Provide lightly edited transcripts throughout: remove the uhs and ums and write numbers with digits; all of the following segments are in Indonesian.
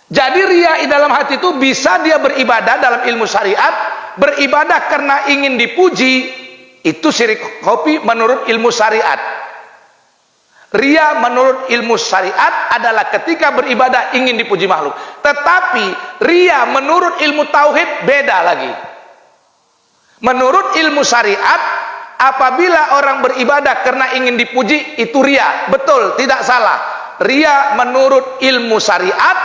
Jadi ria di dalam hati itu bisa dia beribadah dalam ilmu syariat, beribadah karena ingin dipuji, itu syirik khafi menurut ilmu syariat. Ria menurut ilmu syariat adalah ketika beribadah ingin dipuji makhluk. Tetapi ria menurut ilmu tauhid beda lagi. Menurut ilmu syariat, apabila orang beribadah karena ingin dipuji, itu ria. Betul, tidak salah. Ria menurut ilmu syariat,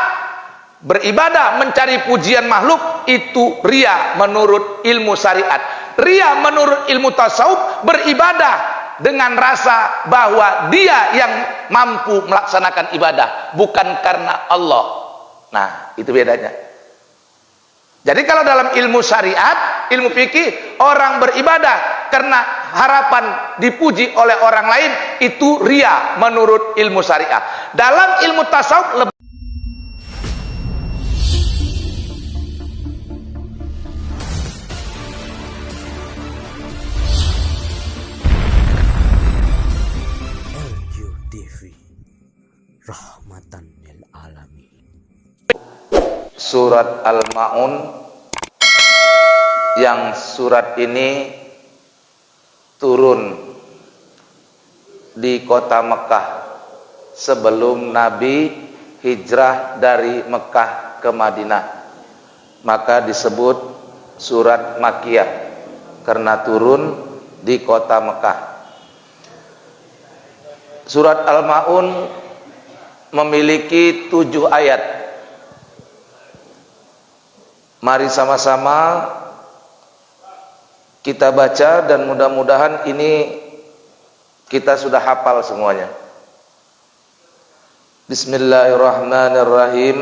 beribadah mencari pujian makhluk, itu ria menurut ilmu syariat. Ria menurut ilmu tasawuf, beribadah dengan rasa bahwa dia yang mampu melaksanakan ibadah, bukan karena Allah. Nah, itu bedanya. Jadi kalau dalam ilmu syariat, ilmu fikih, orang beribadah karena harapan dipuji oleh orang lain, itu ria menurut ilmu syariat. Dalam ilmu tasawuf lebih rahmatan lil alamin. Surat Al-Ma'un, yang surat ini turun di kota Mekah sebelum Nabi hijrah dari Mekah ke Madinah, maka disebut surat Makkiyah karena turun di kota Mekah. Surat Al-Ma'un memiliki 7 ayat. Mari sama-sama kita baca dan mudah-mudahan ini kita sudah hafal semuanya. Bismillahirrahmanirrahim.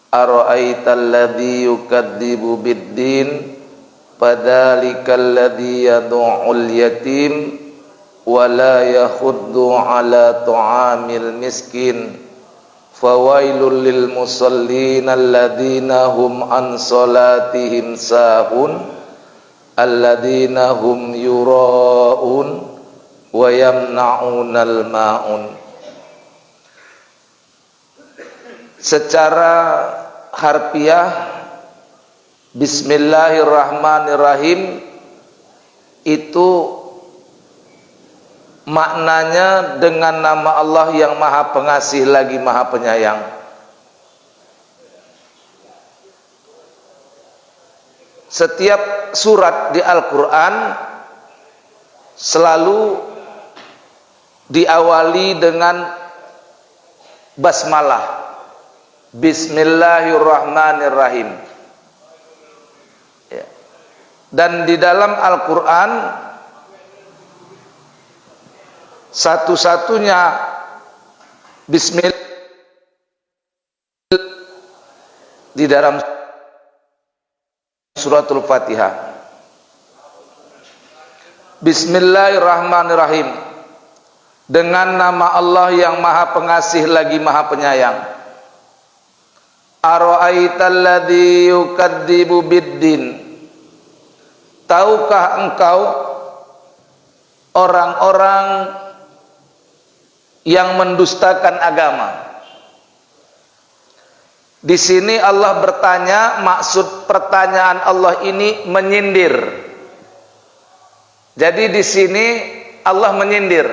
Ara'aital ladzi yukadzibu biddin, fadzalikal ladzi yad'ul yatim wala yakhuddu ala ta'amil miskin, fawailul lil musallin alladzina hum an salatihim sahun alladzina hum yura'un wa yamna'unal ma'un. Secara harfiah Bismillahirrahmanirrahim itu maknanya dengan nama Allah yang Maha Pengasih lagi Maha Penyayang. Setiap surat di Al-Quran selalu diawali dengan basmalah, Bismillahirrahmanirrahim. Dan di dalam Al-Quran satu-satunya Bismillah di dalam suratul Fatihah. Bismillahirrahmanirrahim, dengan nama Allah yang Maha Pengasih lagi Maha Penyayang. Ara'aital ladzi yukadzibu biddin, tahukah engkau orang-orang yang mendustakan agama? Di sini Allah bertanya, maksud pertanyaan Allah ini menyindir. Jadi di sini Allah menyindir.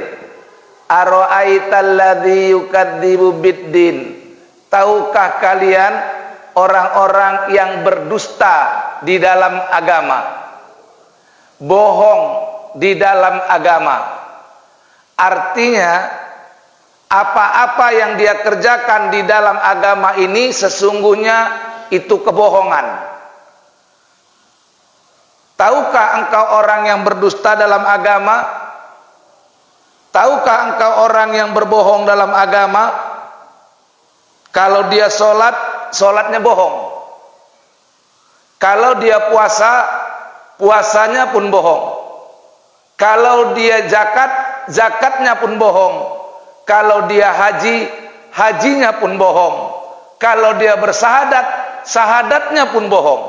Ara'aital ladzi yukadzibu biddin, tahukah kalian orang-orang yang berdusta di dalam agama, bohong di dalam agama? Artinya apa-apa yang dia kerjakan di dalam agama ini sesungguhnya itu kebohongan. Tahukah engkau orang yang berdusta dalam agama? Tahukah engkau orang yang berbohong dalam agama? Kalau dia sholat, sholatnya bohong. Kalau dia puasa, puasanya pun bohong. Kalau dia zakat, zakatnya pun bohong. Kalau dia haji, hajinya pun bohong. Kalau dia bersahadat, sahadatnya pun bohong.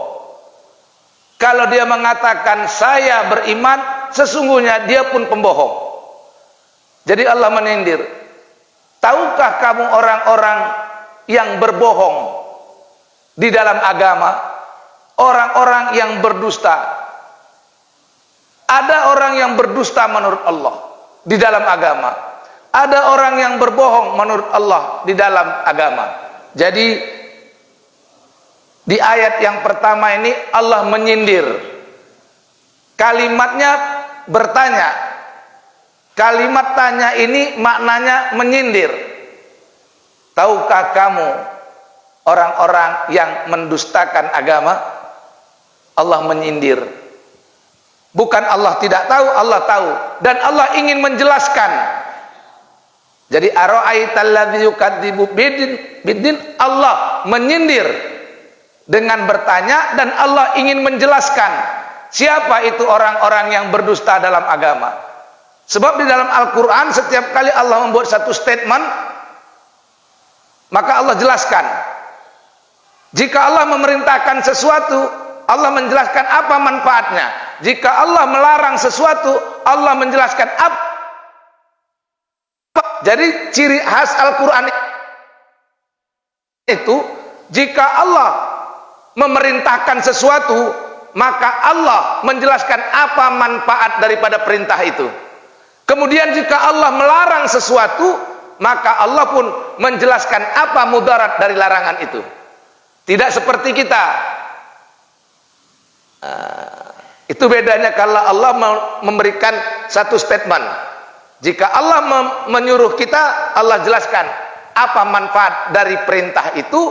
Kalau dia mengatakan saya beriman, sesungguhnya dia pun pembohong. Jadi Allah menindir. Tahukah kamu orang-orang yang berbohong di dalam agama, orang-orang yang berdusta. Ada orang yang berdusta menurut Allah di dalam agama. Ada orang yang berbohong menurut Allah di dalam agama. Jadi di ayat yang pertama ini Allah menyindir. Kalimatnya bertanya. Kalimat tanya ini maknanya menyindir. Tahukah kamu orang-orang yang mendustakan agama? Allah menyindir. Bukan Allah tidak tahu, Allah tahu. Dan Allah ingin menjelaskan. Jadi ara'aital ladzi yukadzibu biddin, Allah menyindir dengan bertanya, dan Allah ingin menjelaskan siapa itu orang-orang yang berdusta dalam agama. Sebab di dalam Al-Quran setiap kali Allah membuat satu statement, maka Allah jelaskan. Jika Allah memerintahkan sesuatu, Allah menjelaskan apa manfaatnya. Jika Allah melarang sesuatu, Allah menjelaskan apa. Jadi ciri khas Al-Quran itu, jika Allah memerintahkan sesuatu, maka Allah menjelaskan apa manfaat daripada perintah itu. Kemudian jika Allah melarang sesuatu, maka Allah pun menjelaskan apa mudarat dari larangan itu. Tidak seperti kita. Itu bedanya kalau Allah memberikan satu statement. Jika Allah menyuruh kita, Allah jelaskan apa manfaat dari perintah itu.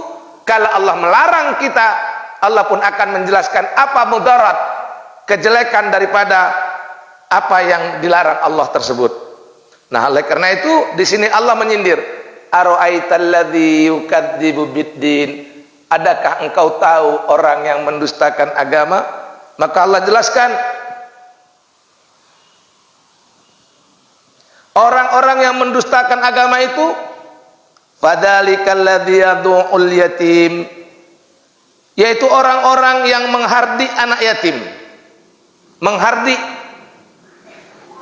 Kalau Allah melarang kita, Allah pun akan menjelaskan apa mudarat, kejelekan daripada apa yang dilarang Allah tersebut. Nah, oleh karena itu di sini Allah menyindir. Ara'aital ladzi yukadzibu biddin, adakah engkau tahu orang yang mendustakan agama? Maka Allah jelaskan, orang-orang yang mendustakan agama itu, fadzalikal ladzi yad'ul yatim, yaitu orang-orang yang menghardik anak yatim, menghardik,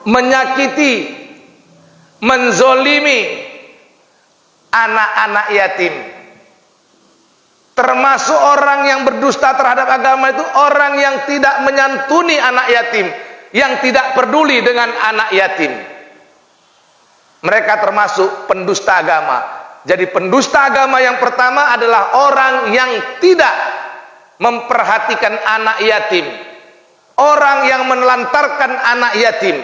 menyakiti, menzolimi anak-anak yatim. Termasuk orang yang berdusta terhadap agama itu orang yang tidak menyantuni anak yatim, yang tidak peduli dengan anak yatim. Mereka termasuk pendusta agama. Jadi pendusta agama yang pertama adalah orang yang tidak memperhatikan anak yatim, orang yang menelantarkan anak yatim.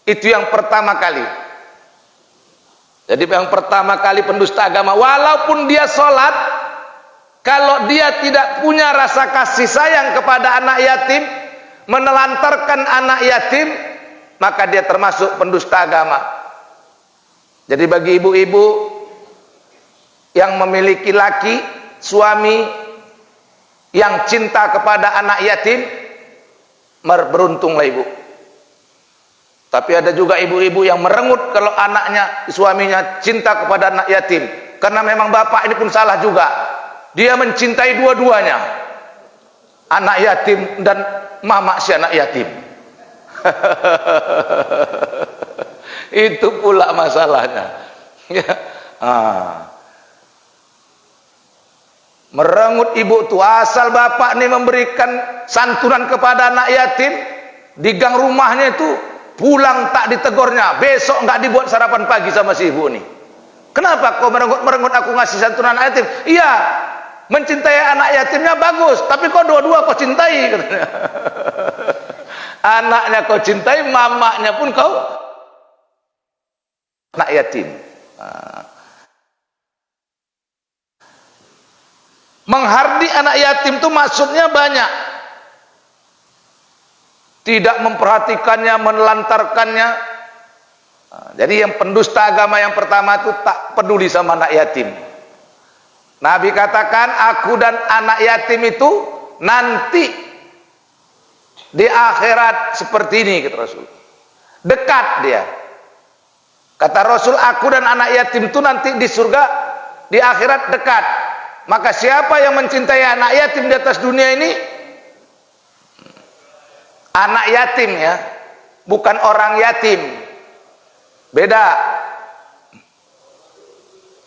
Itu yang pertama kali. Jadi yang pertama kali pendusta agama, walaupun dia sholat, kalau dia tidak punya rasa kasih sayang kepada anak yatim, menelantarkan anak yatim, maka dia termasuk pendusta agama. Jadi bagi ibu-ibu yang memiliki laki, suami yang cinta kepada anak yatim, beruntunglah ibu. Tapi ada juga ibu-ibu yang merengut kalau anaknya, suaminya cinta kepada anak yatim. Karena memang bapak ini pun salah juga. Dia mencintai dua-duanya, anak yatim dan mama si anak yatim. Itu pula masalahnya. Merengut ibu tuh, asal bapak nih memberikan santunan kepada anak yatim, di gang rumahnya itu pulang tak ditegurnya, besok nggak dibuat sarapan pagi sama si ibu nih. Kenapa kau merengut aku ngasih santunan anak yatim? Iya, mencintai anak yatimnya bagus, tapi kau dua-dua kau cintai, katanya. Anaknya kau cintai, mamanya pun kau anak yatim. Menghardik anak yatim itu maksudnya banyak. Tidak memperhatikannya, menelantarkannya. Jadi yang pendusta agama yang pertama itu tak peduli sama anak yatim. Nabi katakan, aku dan anak yatim itu nanti di akhirat seperti ini, kata Rasul. Dekat dia. Kata Rasul, aku dan anak yatim itu nanti di surga, di akhirat dekat. Maka siapa yang mencintai anak yatim di atas dunia ini? Anak yatim ya, bukan orang yatim. Beda.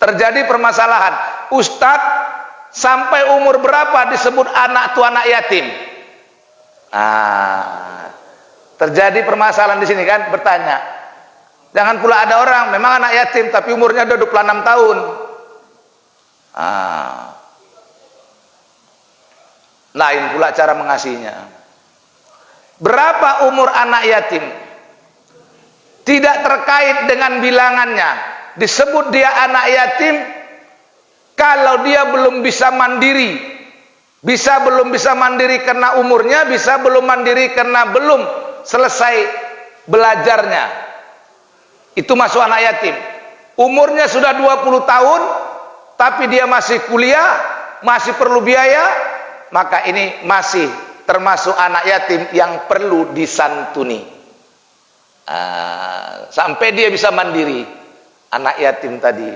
Terjadi permasalahan. Ustadz sampai umur berapa disebut anak itu anak yatim? Terjadi permasalahan di sini kan, bertanya. Jangan pula ada orang memang anak yatim tapi umurnya udah 26 tahun. Lain pula cara mengasihinya. Berapa umur anak yatim? Tidak terkait dengan bilangannya. Disebut dia anak yatim kalau dia belum bisa mandiri. Belum bisa mandiri karena umurnya, bisa belum mandiri karena belum selesai belajarnya. Itu masuk anak yatim. Umurnya sudah 20 tahun tapi dia masih kuliah, masih perlu biaya, maka ini masih termasuk anak yatim yang perlu disantuni. Sampai dia bisa mandiri. Anak yatim tadi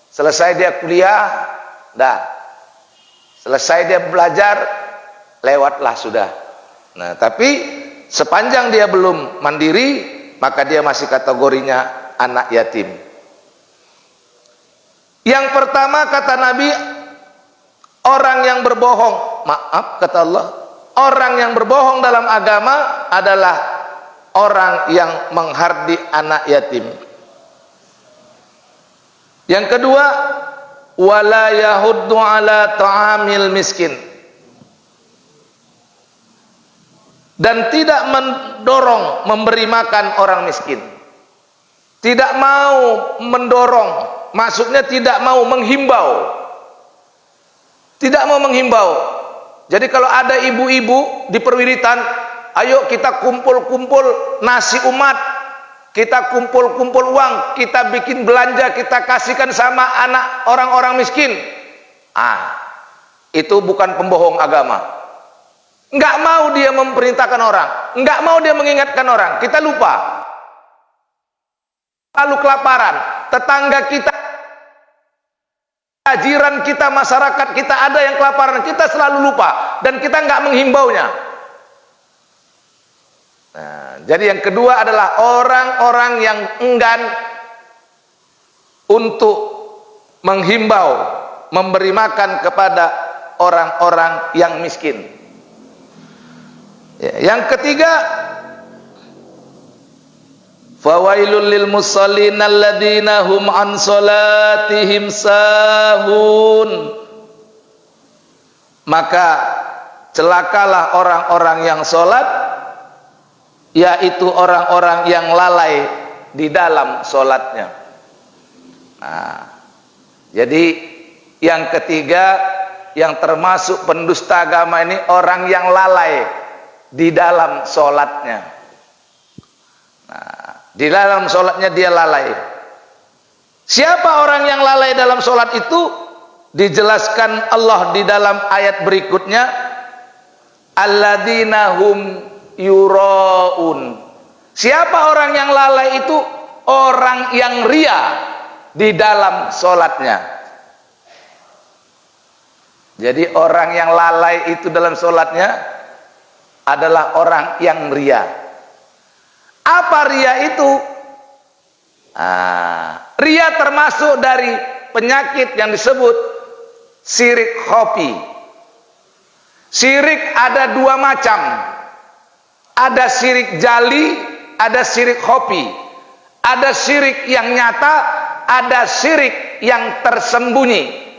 selesai dia kuliah, selesai dia belajar, lewatlah sudah. Nah, tapi sepanjang dia belum mandiri, maka dia masih kategorinya anak yatim. Yang pertama kata Nabi, orang yang berbohong, maaf kata Allah, orang yang berbohong dalam agama adalah orang yang menghardi anak yatim. Yang kedua, wala yahuddu ala ta'amil miskin, dan tidak mendorong memberi makan orang miskin. Tidak mau mendorong, maksudnya tidak mau menghimbau. Tidak mau menghimbau. Jadi kalau ada ibu-ibu di perwiritan, ayo kita kumpul-kumpul nasi umat, kita kumpul-kumpul uang, kita bikin belanja, kita kasihkan sama anak orang-orang miskin. Itu bukan pembohong agama. Enggak mau dia memerintahkan orang, enggak mau dia mengingatkan orang. Kita lupa. Lalu kelaparan, tetangga kita, jiran kita, masyarakat kita ada yang kelaparan, kita selalu lupa dan kita enggak menghimbaunya. Jadi yang kedua adalah orang-orang yang enggan untuk menghimbau, memberi makan kepada orang-orang yang miskin. Yang ketiga, fawailul lil musallin alladzina hum an salatihim sahun. Maka celakalah orang-orang yang salat, yaitu orang-orang yang lalai di dalam salatnya. Jadi yang ketiga yang termasuk pendusta agama ini orang yang lalai di dalam sholatnya. Di dalam sholatnya dia lalai. Siapa orang yang lalai dalam sholat itu? Dijelaskan Allah di dalam ayat berikutnya, alladzina hum yuraun. Siapa orang yang lalai itu? Orang yang ria di dalam sholatnya. Jadi orang yang lalai itu dalam sholatnya adalah orang yang ria. Apa ria itu? Ria termasuk dari penyakit yang disebut syirik khafi. Syirik ada dua macam. Ada syirik jali, ada syirik khafi. Ada syirik yang nyata, ada syirik yang tersembunyi.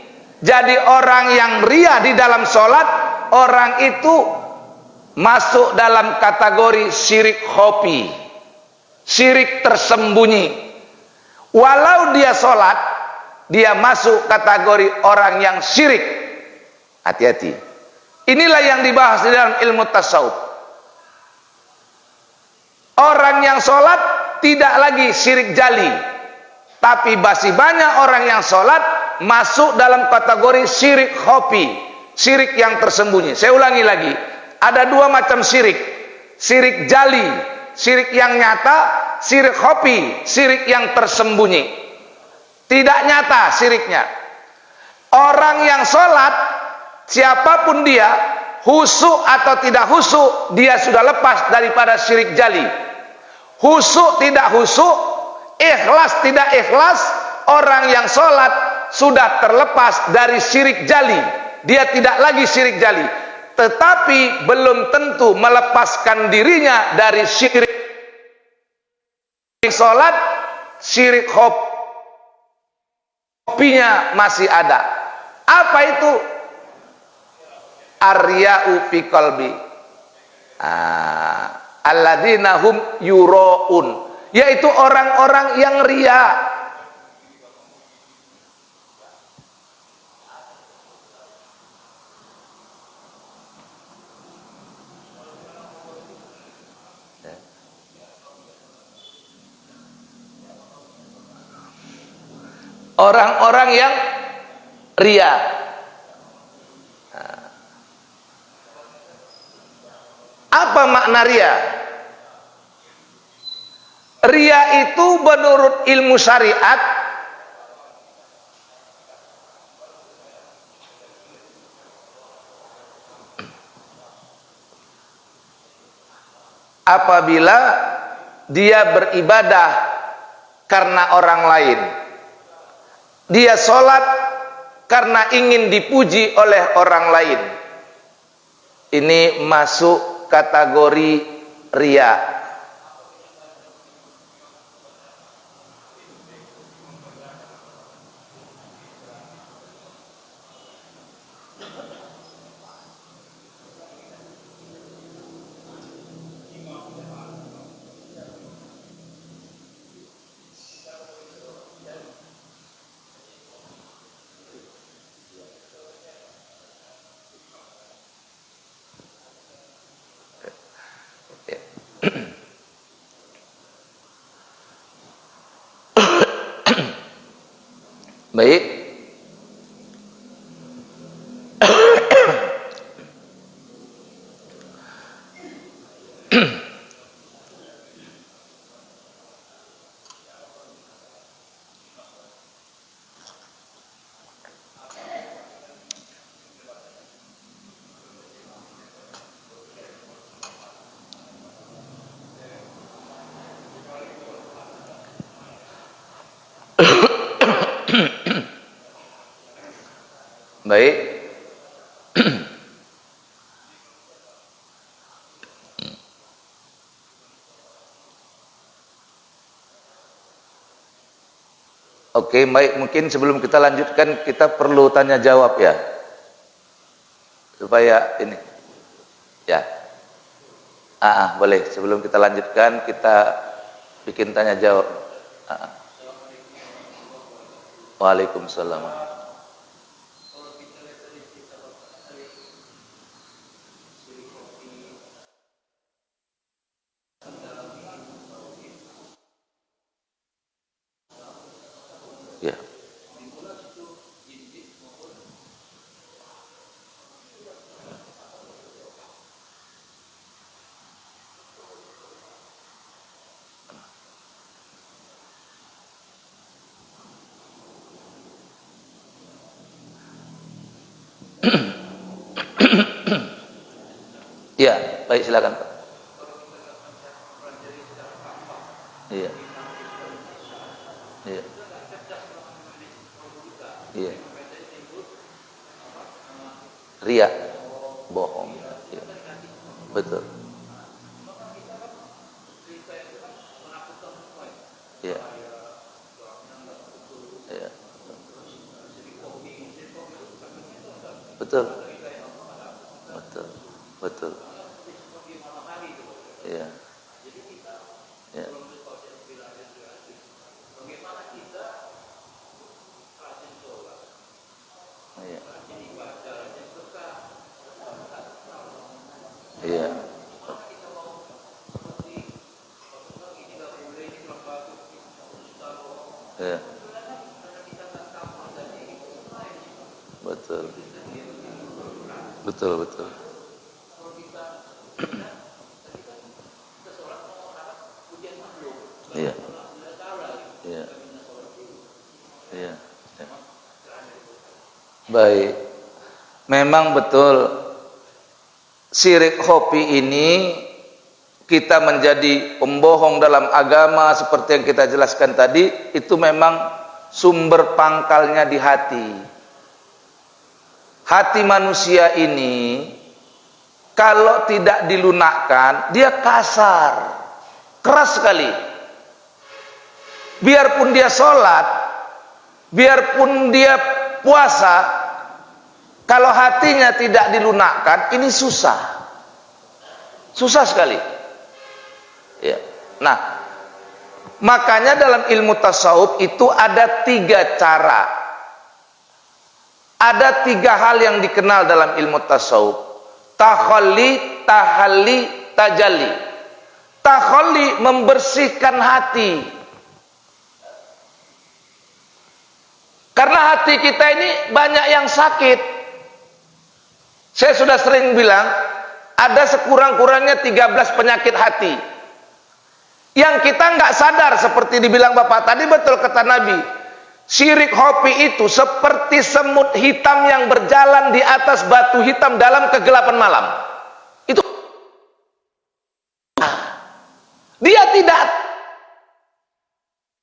Jadi orang yang ria di dalam sholat, orang itu masuk dalam kategori syirik khafi, syirik tersembunyi. Walau dia sholat, dia masuk kategori orang yang syirik. Hati-hati. Inilah yang dibahas di dalam ilmu tasawuf. Orang yang sholat tidak lagi syirik jali, tapi masih banyak orang yang sholat masuk dalam kategori syirik khafi, syirik yang tersembunyi. Saya ulangi lagi, ada dua macam syirik. Syirik jali, syirik yang nyata, syirik khafi, syirik yang tersembunyi. Tidak nyata syiriknya. Orang yang sholat, siapapun dia, khusyuk atau tidak khusyuk, dia sudah lepas daripada syirik jali. Khusyuk tidak khusyuk, ikhlas tidak ikhlas, orang yang sholat sudah terlepas dari syirik jali. dia tidak lagi syirik jali, tetapi belum tentu melepaskan dirinya dari syirik salat. Syirik hobinya masih ada. Apa itu? Arya'u fi qalbi, alladzina hum yuraun, yaitu orang-orang yang ria. Orang-orang yang ria. Apa makna ria? Ria itu menurut ilmu syariat apabila dia beribadah karena orang lain. Dia sholat karena ingin dipuji oleh orang lain. Ini masuk kategori ria. Baik. Baik. Oke, baik. Mungkin sebelum kita lanjutkan, kita perlu tanya jawab ya, supaya ini ya. Boleh. Sebelum kita lanjutkan, kita bikin tanya jawab. Waalaikumsalam. Ya. Ya, baik, silakan Pak. Iya. Iya. Iya. Ria, bohong. Iya. Betul. Iya. Iya. Betul. Betul. Betul. Iya. Iya. Iya. Iya. Betul. Betul, betul. Iya. Iya. Iya. Baik. Memang betul, syirik hobi ini kita menjadi pembohong dalam agama seperti yang kita jelaskan tadi, itu memang sumber pangkalnya di hati. hati manusia ini kalau tidak dilunakkan dia kasar, keras sekali. Biarpun dia sholat, biarpun dia puasa, kalau hatinya tidak dilunakkan ini susah sekali ya. Nah, makanya dalam ilmu tasawuf itu ada 3 cara, ada 3 hal yang dikenal dalam ilmu tasawuf: takhalli, tahalli, tajalli. Takhalli membersihkan hati, karena hati kita ini banyak yang sakit. Saya sudah sering bilang ada sekurang-kurangnya 13 penyakit hati yang kita nggak sadar. Seperti dibilang Bapak tadi, betul kata Nabi, syirik hobi itu seperti semut hitam yang berjalan di atas batu hitam dalam kegelapan malam. Itu dia tidak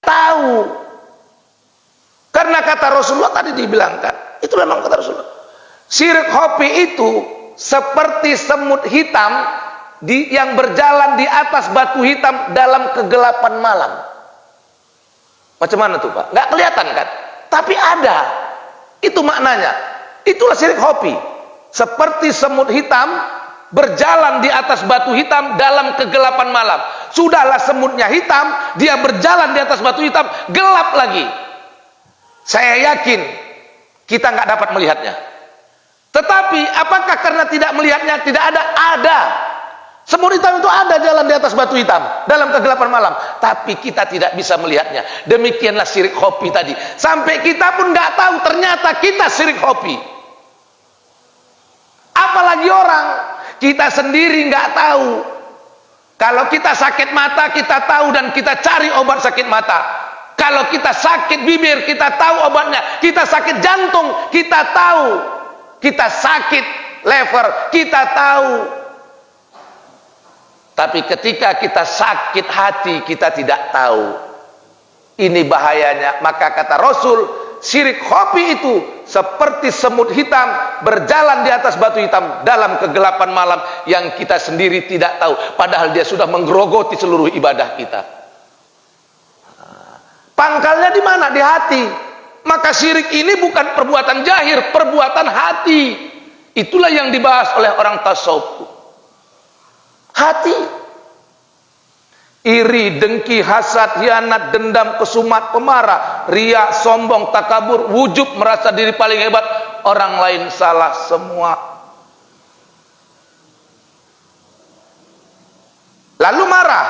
tahu, karena kata Rasulullah tadi dibilangkan, itu memang kata Rasulullah, syirik hobi itu seperti semut hitam yang berjalan di atas batu hitam dalam kegelapan malam. Macam mana tuh Pak? Nggak kelihatan kan? Tapi ada. Itu maknanya. Itulah syirik hobi. Seperti semut hitam berjalan di atas batu hitam dalam kegelapan malam. Sudahlah semutnya hitam, dia berjalan di atas batu hitam, gelap lagi. Saya yakin kita nggak dapat melihatnya. Tetapi apakah karena tidak melihatnya tidak ada? Ada. Semut hitam itu ada jalan di atas batu hitam dalam kegelapan malam, tapi kita tidak bisa melihatnya. Demikianlah syirik hobi tadi. Sampai kita pun nggak tahu ternyata kita syirik hobi. Apalagi orang, kita sendiri nggak tahu. Kalau kita sakit mata kita tahu dan kita cari obat sakit mata. Kalau kita sakit bibir kita tahu obatnya. Kita sakit jantung kita tahu. Kita sakit lever kita tahu. Tapi ketika kita sakit hati kita tidak tahu. Ini bahayanya. Maka kata Rasul, syirik hobi itu seperti semut hitam berjalan di atas batu hitam dalam kegelapan malam yang kita sendiri tidak tahu, padahal dia sudah menggerogoti seluruh ibadah kita. Pangkalnya di mana? Di hati. Maka syirik ini bukan perbuatan jahir, perbuatan hati. Itulah yang dibahas oleh orang tasawuf. Hati. Iri, dengki, hasad, hianat, dendam, kesumat, pemarah, riya, sombong, takabur, wujub, merasa diri paling hebat, orang lain salah semua. Lalu marah.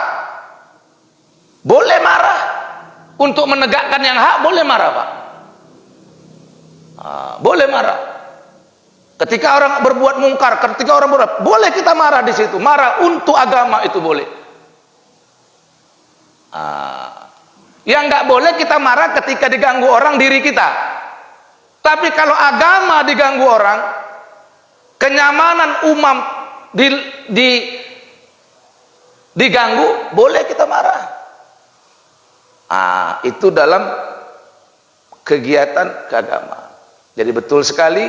Boleh marah. Untuk menegakkan yang hak boleh marah, Pak. Boleh marah. Ketika orang berbuat mungkar, ketika orang berbuat, boleh kita marah di situ. Marah untuk agama itu boleh. Yang nggak boleh kita marah ketika diganggu orang diri kita. Tapi kalau agama diganggu orang, kenyamanan umum diganggu, boleh kita marah. Itu dalam kegiatan keagamaan. Jadi betul sekali,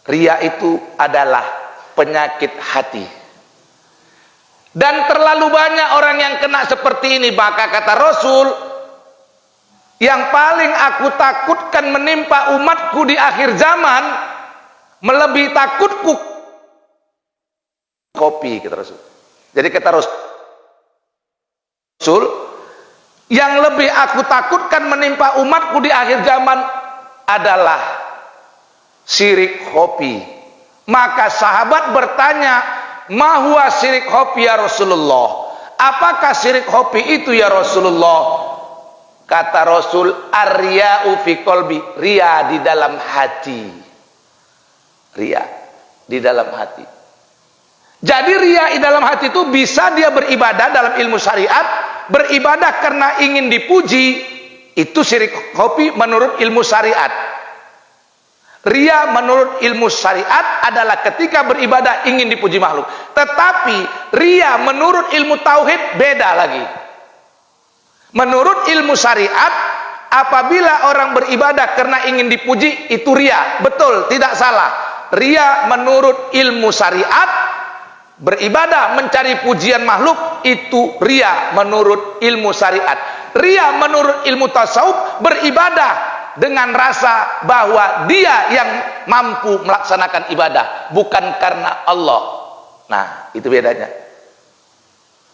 riya itu adalah penyakit hati. Dan terlalu banyak orang yang kena seperti ini. Maka kata Rasul, yang paling aku takutkan menimpa umatku di akhir zaman, melebihi takutku kopi, kata Rasul. Jadi kata Rasul, yang lebih aku takutkan menimpa umatku di akhir zaman adalah syirik kopi. Maka sahabat bertanya, ma huwa syirik hobi ya Rasulullah? Apakah syirik hobi itu ya Rasulullah? Kata Rasul, ar-riya'u fi qalbi, riya di dalam hati. Riya di dalam hati. Jadi riya di dalam hati itu bisa dia beribadah dalam ilmu syariat, beribadah karena ingin dipuji, itu syirik hobi menurut ilmu syariat. Riya menurut ilmu syariat adalah ketika beribadah ingin dipuji makhluk. Tetapi riya menurut ilmu tauhid beda lagi. Menurut ilmu syariat, apabila orang beribadah karena ingin dipuji, itu riya. Betul, tidak salah. Ria menurut ilmu syariat, beribadah mencari pujian makhluk, itu ria menurut ilmu syariat. Ria menurut ilmu tasawuf, beribadah dengan rasa bahwa dia yang mampu melaksanakan ibadah, bukan karena Allah. Nah, itu bedanya.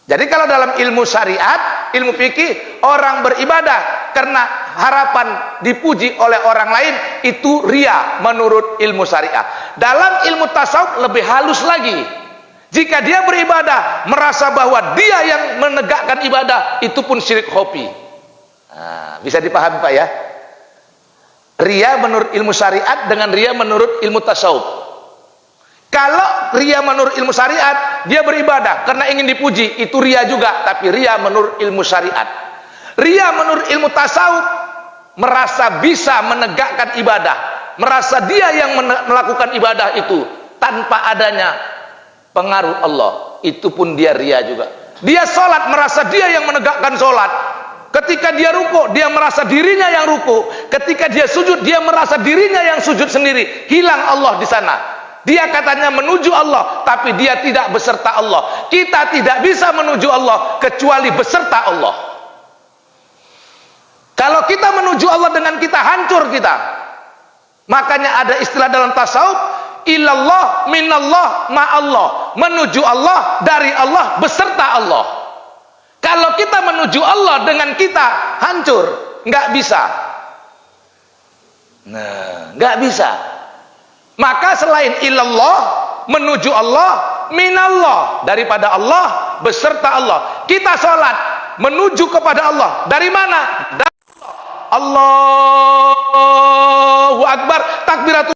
Jadi kalau dalam ilmu syariat, ilmu fikih, orang beribadah karena harapan dipuji oleh orang lain, itu ria menurut ilmu syariat. Dalam ilmu tasawuf lebih halus lagi. Jika dia beribadah merasa bahwa dia yang menegakkan ibadah, itu pun syirik khafi. Nah, bisa dipahami Pak ya? Ria menurut ilmu syariat dengan ria menurut ilmu tasawuf. Kalau ria menurut ilmu syariat, dia beribadah karena ingin dipuji, itu ria juga, tapi ria menurut ilmu syariat. Ria menurut ilmu tasawuf, merasa bisa menegakkan ibadah, merasa dia yang melakukan ibadah itu tanpa adanya pengaruh Allah, itu pun dia ria juga. Dia sholat, merasa dia yang menegakkan sholat. Ketika dia ruku, dia merasa dirinya yang ruku. Ketika dia sujud, dia merasa dirinya yang sujud sendiri. Hilang Allah di sana. Dia katanya menuju Allah, tapi dia tidak beserta Allah. Kita tidak bisa menuju Allah kecuali beserta Allah. Kalau kita menuju Allah dengan kita, hancur kita. Makanya ada istilah dalam tasawuf, ilallah minallah ma'allah. Menuju Allah, dari Allah, beserta Allah. Kalau kita menuju Allah dengan kita, hancur. Nggak bisa. Nah, nggak bisa. Maka selain ilallah, menuju Allah, minallah, daripada Allah, beserta Allah. Kita sholat menuju kepada Allah. Dari mana? Dari Allah. Allahu Akbar, takbiratul